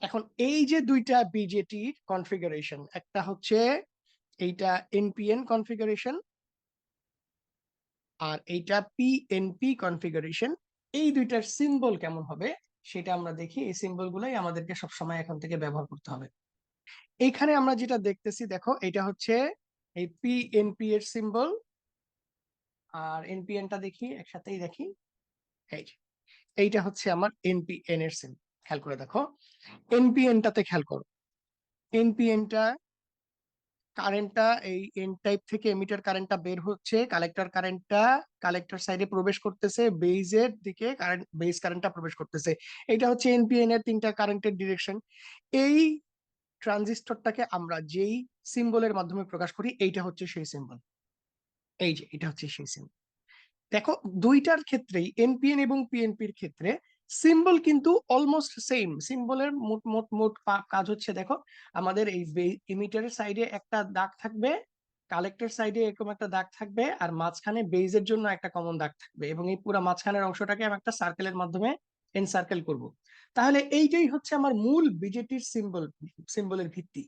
এখন এই যে দুইটা বিজেটি কনফিগারেশন, একটা হচ্ছে এইটা এনপিএন কনফিগারেশন আর এইটা পিএনপি কনফিগারেশন, এই দুইটার সিম্বল কেমন হবে সেটা আমরা দেখি। এই সিম্বল গুলাই আমাদেরকে সবসময় এখন থেকে ব্যবহার করতে হবে। এইখানে আমরা যেটা দেখতেছি, দেখো এটা হচ্ছে এই পিএনপি এর সিম্বল, আর এনপিএনটা দেখি একসাথেই দেখি। এই যে, এইটা হচ্ছে আমার এনপিএন এর সিম্বল। খেয়াল করে দেখো, এনপিএনটাতে খেয়াল করো, এনপিএনটা কারেন্টটা এই এন টাইপ থেকে এমিটার কারেন্টটা বের হচ্ছে, কালেক্টর কারেন্টটা কালেক্টর সাইডে প্রবেশ করতেছে, বেজের দিকে কারেন্ট বেস কারেন্টটা প্রবেশ করতেছে। এটা হচ্ছে এনপিএন এর তিনটা কারেন্টের ডিরেকশন। এই ট্রানজিস্টরটাকে আমরা যেই সিম্বলের মাধ্যমে প্রকাশ করি, এইটা হচ্ছে সেই সিম্বল। এই যে এটা হচ্ছে সেই সিম্বল। দেখো, দুইটার ক্ষেত্রেই এনপিএন এবং পিএনপির ক্ষেত্রে সিম্বল কিন্তু অলমোস্ট সেম। সিম্বলের মোট মোট মোট কাজ হচ্ছে, দেখো আমাদের এই ইমিটারের সাইডে একটা দাগ থাকবে, কালেক্টর সাইডে এরকম একটা দাগ থাকবে, আর মাঝখানে বেজের জন্য একটা কমন দাগ থাকবে, এবং এই পুরো মাঝখানের অংশটাকে আমি একটা সার্কেলের মাধ্যমে এনসার্কেল করব। তাহলে এইটাই হচ্ছে আমার মূল বিজেটির সিম্বল, সিম্বলের ভিত্তি।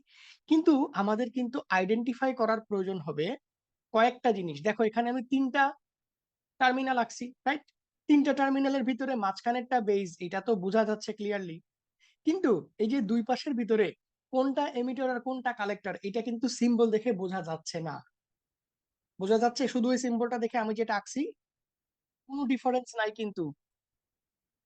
কিন্তু আমাদের কিন্তু আইডেন্টিফাই করার প্রয়োজন হবে কয়েকটা জিনিস। দেখো এখানে আমি তিনটা টার্মিনাল আঁকছি, রাইট? তিনটা টার্মিনালের ভিতরে মাঝখানেরটা বেজ, এটা তো বোঝা যাচ্ছে ক্লিয়ারলি। কিন্তু এই যে দুই পাশের ভিতরে কোনটা এমিটার আর কোনটা কালেক্টর, এটা কিন্তু সিম্বল দেখে বোঝা যাচ্ছে না। বোঝা যাচ্ছে শুধু এই সিম্বলটা দেখে আমি যেটা আঁকছি, কোনো ডিফারেন্স নাই কিন্তু।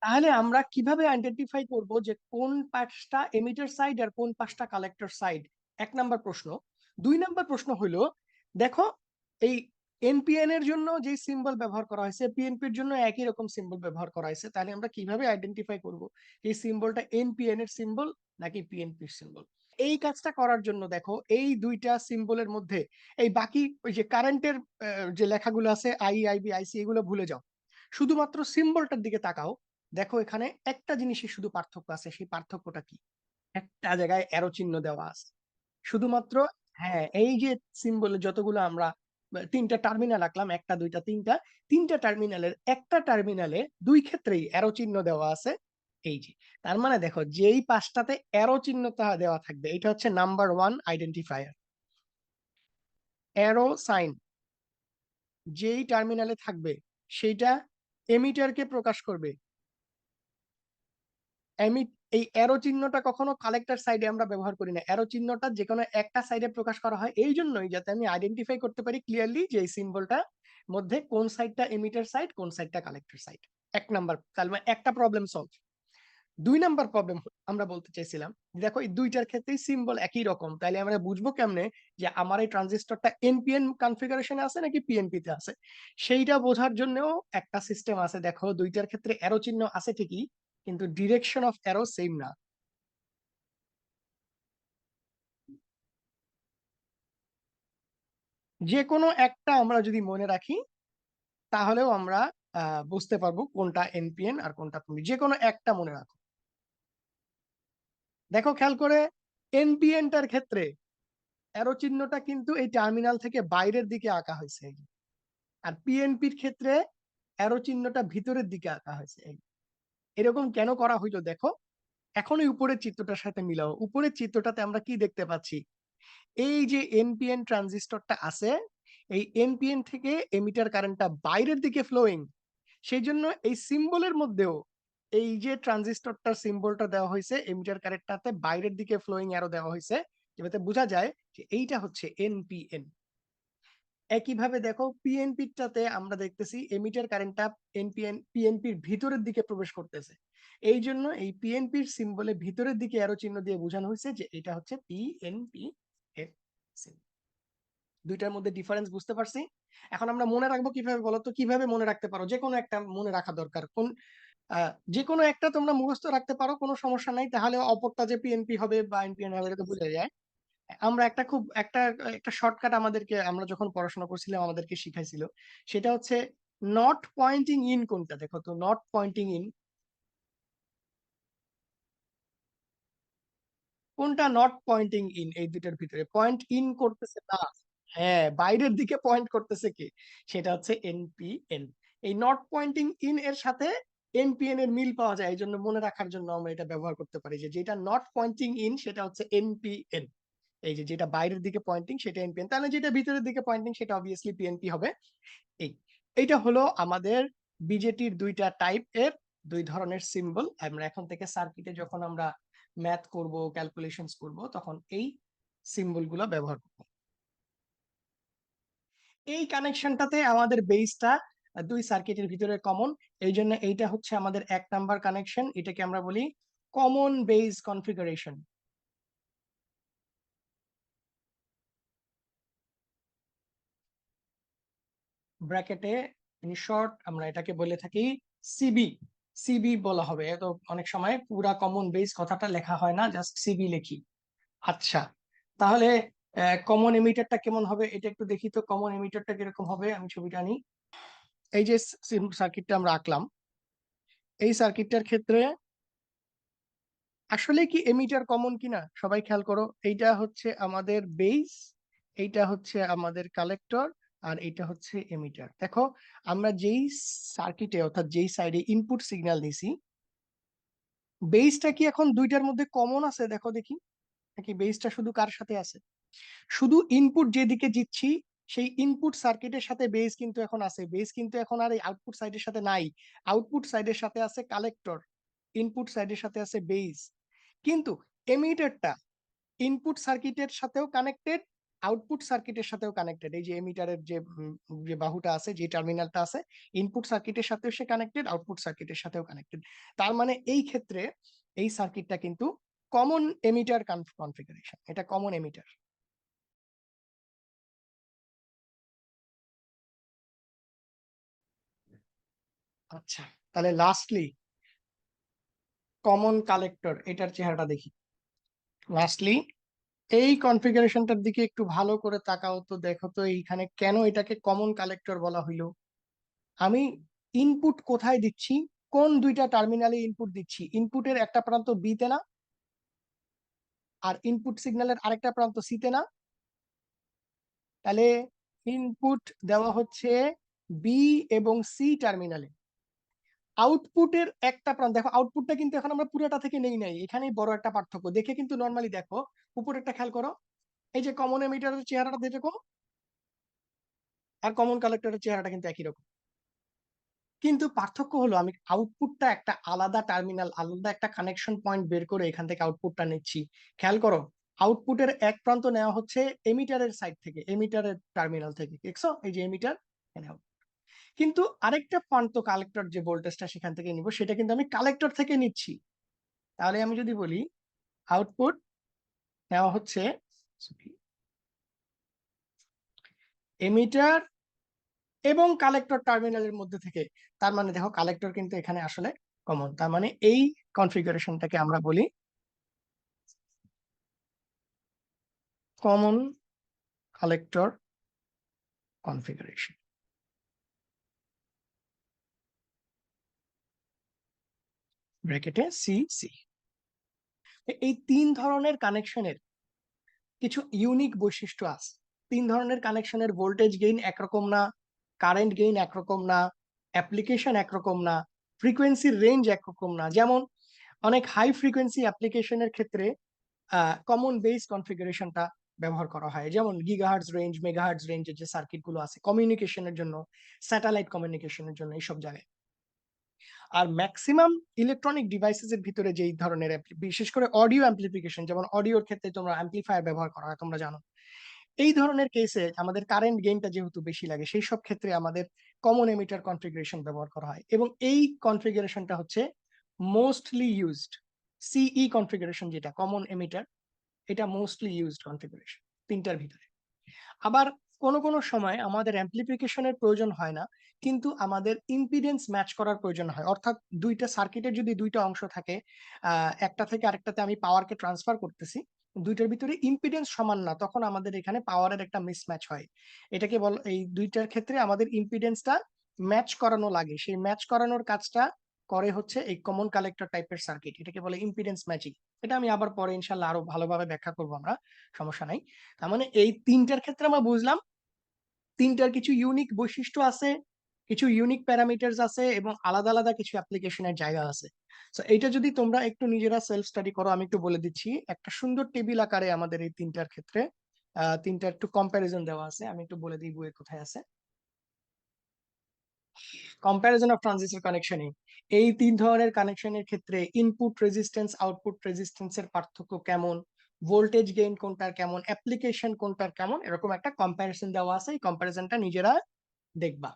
তাহলে আমরা কিভাবে আইডেন্টিফাই করব যে কোন পাশটা এমিটার সাইড আর কোন পাশটা কালেক্টর সাইড? এক নাম্বার প্রশ্ন। দুই নাম্বার প্রশ্ন হলো, দেখো এই এনপিএন এর জন্য যে সিম্বল ব্যবহার করা হয়েছে, পিএনপি এর জন্য একই রকম সিম্বল ব্যবহার করা হয়েছে, তাহলে আমরা কিভাবে আইডেন্টিফাই করব এই সিম্বলটা এনপিএন এর সিম্বল নাকি পিএনপির সিম্বল? এই কাজটা করার জন্য দেখো, এই দুইটা সিম্বলের মধ্যে এই বাকি ওই যে কারেন্টের যে লেখাগুলো আছে, আই, আইবি, আইসি, এগুলো ভুলে যাও, শুধুমাত্র সিম্বলটার দিকে তাকাও। দেখো এখানে একটা জিনিসই শুধু পার্থক্য আছে, সেই পার্থক্যটা কি? একটা জায়গায় অ্যারো চিহ্ন দেওয়া আছে শুধুমাত্র। হ্যাঁ, এই যে সিম্বলে যতগুলো আমরা তিনটা টার্মিনাল রাখলাম, একটা দুইটা তিনটা, তিনটা টার্মিনালের একটা টার্মিনালে দুই ক্ষেত্রেই অ্যারো চিহ্ন দেওয়া আছে। এই যে, তার মানে দেখো যেই পাশটাতে অ্যারো চিহ্নটা দেওয়া থাকবে, এটা হচ্ছে number one identifier. Arrow sign যেই টার্মিনালে থাকবে সেইটা এমিটারকে প্রকাশ করবে। এমি এই অ্যারো চিহ্নটা কখনো কালেক্টর সাইডে আমরা ব্যবহার করি না। অ্যারো চিহ্নটা যে কোনো একটা সাইডে প্রকাশ করা হয় এই জন্যই, যাতে আমি আইডেন্টিফাই করতে পারি ক্লিয়ারলি যে এই সিম্বলটা মধ্যে কোন সাইডটা এমিটার সাইড, কোন সাইডটা কালেক্টর সাইড। এক নাম্বার, তাহলে মানে একটা প্রবলেম সলভ। দুই নাম্বার প্রবলেম আমরা বলতে চাইছিলাম, দেখো এই দুইটার ক্ষেত্রেই সিম্বল একই রকম, তাহলে আমরা বুঝবো কেমনে যে আমার এই ট্রানজিস্টরটা এনপিএন কনফিগারেশনে আছে নাকি পিএনপি তে আছে? সেইটা বোঝার জন্যও একটা সিস্টেম আছে। দেখো দুইটার ক্ষেত্রে অ্যারো চিহ্ন আছে ঠিকই, কিন্তু ডিরেকশন অফ অ্যারো সেম না। যে কোনো একটা আমরা যদি মনে রাখি, তাহলেও আমরা বুঝতে পারবো কোনটা এনপিএন আর কোনটা পিএনপি। যে কোনো একটা মনে রাখো। দেখো খেয়াল করে, এনপিএনটার ক্ষেত্রে অ্যারো চিহ্নটা কিন্তু এই টার্মিনাল থেকে বাইরের দিকে আঁকা হয়েছে, আর পিএনপির ক্ষেত্রে অ্যারো চিহ্নটা ভিতরের দিকে আঁকা হয়েছে। এরকম কেন করা হইলো দেখো, এখন এই উপরের চিত্রটার সাথে মিলাও। উপরের চিত্রটাতে আমরা কি দেখতে পাচ্ছি? এই যে এনপিএন ট্রানজিস্টরটা আছে, এই এনপিএন থেকে এমিটার কারেন্টটা বাইরের দিকে ফ্লোয়িং, সেই জন্য এই সিম্বলের মধ্যেও এই যে ট্রানজিস্টরটার সিম্বলটা দেওয়া হয়েছে, এমিটার কারেন্টটাতে বাইরের দিকে ফ্লোয়িং অ্যারো দেওয়া হয়েছে, যেটাতে বোঝা যায় যে এইটা হচ্ছে এনপিএন। একইভাবে দেখো পিএনপি টাতে আমরা দেখতেছি এমিটার কারেন্টটা এনপিএন পিএনপির ভিতরের দিকে প্রবেশ করতেছে, এই জন্য এই পিএনপির সিম্বলে ভিতরের দিকে অ্যারো চিহ্ন দিয়ে বোঝানো হয়েছে যে এটা হচ্ছে পিএনপি এর symbol। দুইটার মধ্যে ডিফারেন্স বুঝতে পারছি। এখন আমরা মনে রাখবো কিভাবে বলো তো? কিভাবে মনে রাখতে পারো? যে কোনো একটা মনে রাখা দরকার। কোন যে কোনো একটা তোমরা মুখস্থ রাখতে পারো, কোনো সমস্যা নাই, তাহলে অপরটা যে পিএনপি হবে বা এনপিএন হবে এটা তো বোঝা যায়। আমরা একটা খুব একটা একটা শর্টকাট আমাদেরকে, আমরা যখন পড়াশোনা করছিলাম আমাদেরকে শিখাইছিল, সেটা হচ্ছে নট পয়েন্টিং ইন কোনটা। দেখো তো, নট পয়েন্টিং ইন কোনটা? নট পয়েন্টিং ইন এই দুটার ভিতরে পয়েন্ট ইন করতেছে না, হ্যাঁ বাইরের দিকে পয়েন্ট করতেছে কি? সেটা হচ্ছে এনপিএন। এই নট পয়েন্টিং ইন এর সাথে এনপিএন এর মিল পাওয়া যায়, এই জন্য মনে রাখার জন্য আমরা এটা ব্যবহার করতে পারি যে যেটা নট পয়েন্টিং ইন সেটা হচ্ছে এনপিএন। এই যে যেটা বাইরের দিকে পয়েন্টিং সেটা এনপিএন, তাহলে যেটা ভিতরের দিকে পয়েন্টিং সেটা অবভিয়াসলি পিএনপি হবে। এইটা হলো আমাদের বিজেটির দুইটা টাইপ এর দুই ধরনের সিম্বল। আমরা এখন থেকে সার্কিটে যখন আমরা ম্যাথ করব, ক্যালকুলেশনস করব, তখন এই সিম্বল গুলো ব্যবহার করব। এই কানেকশনটাতে আমাদের বেসটা দুই সার্কিটের ভিতরে কমন, এই জন্য এইটা হচ্ছে আমাদের 1 নাম্বার কানেকশন। এটাকে আমরা বলি কমন বেস কনফিগারেশন। ব্র্যাকেটে ইন শর্ট আমরা এটাকে বলে থাকি সিবি। সিবি বলা হবে, তো অনেক সময় পুরা কমন বেস কথাটা লেখা হয় না, জাস্ট সিবি লিখি। আচ্ছা, তাহলে কমন এমিটারটা কেমন হবে এটা একটু দেখি তো। কমন এমিটারটা কিরকম হবে, আমি ছবিটা আনি। এই যে সার্কিটটা আমরা আঁকলাম, এই সার্কিটটার ক্ষেত্রে আসলে কি এমিটার কমন কিনা সবাই খেয়াল করো। এইটা হচ্ছে আমাদের বেস, এইটা হচ্ছে আমাদের কালেক্টর, আর এইটা হচ্ছে এমিটার। দেখো আমরা যেই সার্কিটে অর্থাৎ যেই সাইডে ইনপুট সিগন্যাল দিছি, বেসটা কি এখন দুইটার মধ্যে কমন আছে দেখো দেখি, নাকি বেসটা শুধু কার সাথে আছে? শুধু ইনপুট যেদিকে দিচ্ছি সেই ইনপুট সার্কিটের সাথে বেস কিন্তু এখন আছে, বেস কিন্তু এখন আর এই আউটপুট সাইডের সাথে নাই। আউটপুট সাইডের সাথে আছে কালেক্টর, ইনপুট সাইডের সাথে আছে বেস। কিন্তু এমিটারটা ইনপুট সার্কিটের সাথেও কানেক্টেড, আউটপুট সার্কিটের সাথেও কানেক্টেড। এই যে এমিটারের যে বাহুটা আছে, যে টার্মিনালটা আছে, ইনপুট সার্কিটের সাথেও সে কানেক্টেড, আউটপুট সার্কিটের সাথেও কানেক্টেড। তার মানে এই ক্ষেত্রে এই সার্কিটটা কিন্তু কমন এমিটার কনফিগারেশন, এটা কমন এমিটার। আচ্ছা, তাহলে লাস্টলি কমন কালেক্টর, এটার চেহারাটা দেখি। লাস্টলি এই কনফিগারেশনটার দিকে একটু ভালো করে তাকাও তো, দেখো তো এইখানে কেন এটাকে কমন কালেক্টর বলা হইলো। আমি ইনপুট কোথায় দিচ্ছি, কোন দুইটা টার্মিনালে ইনপুট দিচ্ছি? ইনপুটের একটা প্রান্ত বি তে না, আর ইনপুট সিগন্যালের আরেকটা প্রান্ত সি তে না? তাহলে ইনপুট দেওয়া হচ্ছে বি এবং সি টার্মিনালে, আউটপুটের একটা প্রান্ত, দেখো আউটপুটটা কিন্তু এখন আমরা পুরোটা থেকে নেই নাই, এখানেই বড় একটা পার্থক্য দেখে কিন্তু নর্মালি দেখো উপরেরটা খেয়াল করো, এই যে কমন এমিটারের চেহারাটা যেরকম আর কমন কালেক্টরের চেহারাটা কিন্তু একই রকম। কিন্তু পার্থক্য হলো আমি আউটপুটটা একটা আলাদা টার্মিনাল, আলাদা একটা কানেকশন পয়েন্ট বের করে এখান থেকে আউটপুটটা নিচ্ছি। খেয়াল করো, আউটপুটের এক প্রান্ত নেওয়া হচ্ছে এমিটারের সাইড থেকে, এমিটারের টার্মিনাল থেকে, দেখছো এই যে এমিটার, কিন্তু আরেকটা প্রান্ত কালেক্টর যে ভোল্টেজটা সেখান থেকে নিব সেটা কিন্তু আমি কালেক্টর থেকে নিচ্ছি। তাহলে আমি যদি বলি আউটপুট নেওয়া হচ্ছে এমিটার এবং কালেক্টর টার্মিনালের মধ্যে থেকে, তার মানে দেখো কালেক্টর কিন্তু এখানে আসলে কমন, তার মানে এই কনফিগারেশনটাকে আমরা বলি কমন কালেক্টর কনফিগারেশন। ব্র্যাকেটে সি সি। এই তিন ধরনের কানেকশনের কিছু ইউনিক বৈশিষ্ট্য আছে। তিন ধরনের কানেকশনের ভোল্টেজ গেইন একরকম না, কারেন্ট গেইন একরকম না, অ্যাপ্লিকেশন একরকম না, ফ্রিকোয়েন্সির রেঞ্জ একরকম না। যেমন অনেক হাই ফ্রিকোয়েন্সি অ্যাপ্লিকেশনের ক্ষেত্রে কমন বেস কনফিগারেশনটা ব্যবহার করা হয়, যেমন গিগাহার্টজ রেঞ্জ, মেগাহার্টজ রেঞ্জের যে সার্কিট গুলো আছে কমিউনিকেশনের জন্য, স্যাটেলাইট কমিউনিকেশনের জন্য, এইসব জায়গায়। আর ম্যাক্সিমাম ইলেকট্রনিক ডিভাইসেস এর ভিতরে যেই ধরনের বিশেষ করে অডিও অ্যাম্প্লিফিকেশন, যেমন অডিওর ক্ষেত্রে তোমরা অ্যাম্প্লিফায়ার ব্যবহার করা হয় তোমরা জানো, এই ধরনের কেসে আমাদের কারেন্ট গেইনটা যেহেতু বেশি লাগে, সেই সব ক্ষেত্রে আমাদের কমন এমিটার কনফিগারেশন ব্যবহার করা হয়, এবং এই কনফিগারেশনটা হচ্ছে মোস্টলি ইউজড। সিই কনফিগারেশন যেটা কমন এমিটার, এটা মোস্টলি ইউজড কনফিগারেশন তিনটার ভিতরে। আবার কোনো কোনো সময় আমাদের অ্যাম্প্লিফিকেশনের প্রয়োজন হয় না, কিন্তু আমাদের ইম্পিডেন্স ম্যাচ করার প্রয়োজন হয়। অর্থাৎ দুইটা সার্কিটের যদি দুইটা অংশ থাকে, একটা থেকে আরেকটাতে আমি পাওয়ারকে ট্রান্সফার করতেছি, দুইটার ভিতরে ইম্পিডেন্স সমান না, তখন আমাদের এখানে পাওয়ারের একটা মিসম্যাচ হয়। এটাকে বল, এই দুইটার ক্ষেত্রে আমাদের ইম্পিডেন্সটা ম্যাচ করানো লাগে, সেই ম্যাচ করানোর কাজটা করে হচ্ছে এই কমন কালেক্টর টাইপের সার্কিট, এটাকে বলে ইম্পিডেন্স ম্যাচিং। এটা আমি আবার পরে ইনশাল্লাহ আরো ভালোভাবে ব্যাখ্যা করবো আমরা, সমস্যা নাই। তার মানে এই তিনটার ক্ষেত্রে আমরা বুঝলাম তিনটার কিছু ইউনিক বৈশিষ্ট্য আছে, কিছু ইউনিক প্যারামিটারস আছে এবং আলাদা আলাদা কিছু অ্যাপ্লিকেশনের জায়গা আছে। সো এইটা যদি তোমরা একটু নিজেরা সেলফ স্টাডি করো, আমি একটু বলে দিচ্ছি। একটা সুন্দর টেবিল আকারে আমাদের এই তিনটার ক্ষেত্রে তিনটা একটু কম্প্যারিজন দেওয়া আছে, আমি একটু বলে দিই বইয়ে কোথায় আছে। কম্প্যারিজন অফ ট্রানজিস্টর কানেকশনে এই তিন ধরনের কানেকশনের ক্ষেত্রে ইনপুট রেজিস্ট্যান্স আউটপুট রেজিস্ট্যান্সের পার্থক্য কেমন, ভোল্টেজ গেইন কোনটার কেমন, অ্যাপ্লিকেশন কোনটার কেমন, এরকম একটা কম্প্যারিজন দেওয়া আছে। এই কম্প্যারিজনটা নিজেরা দেখবা।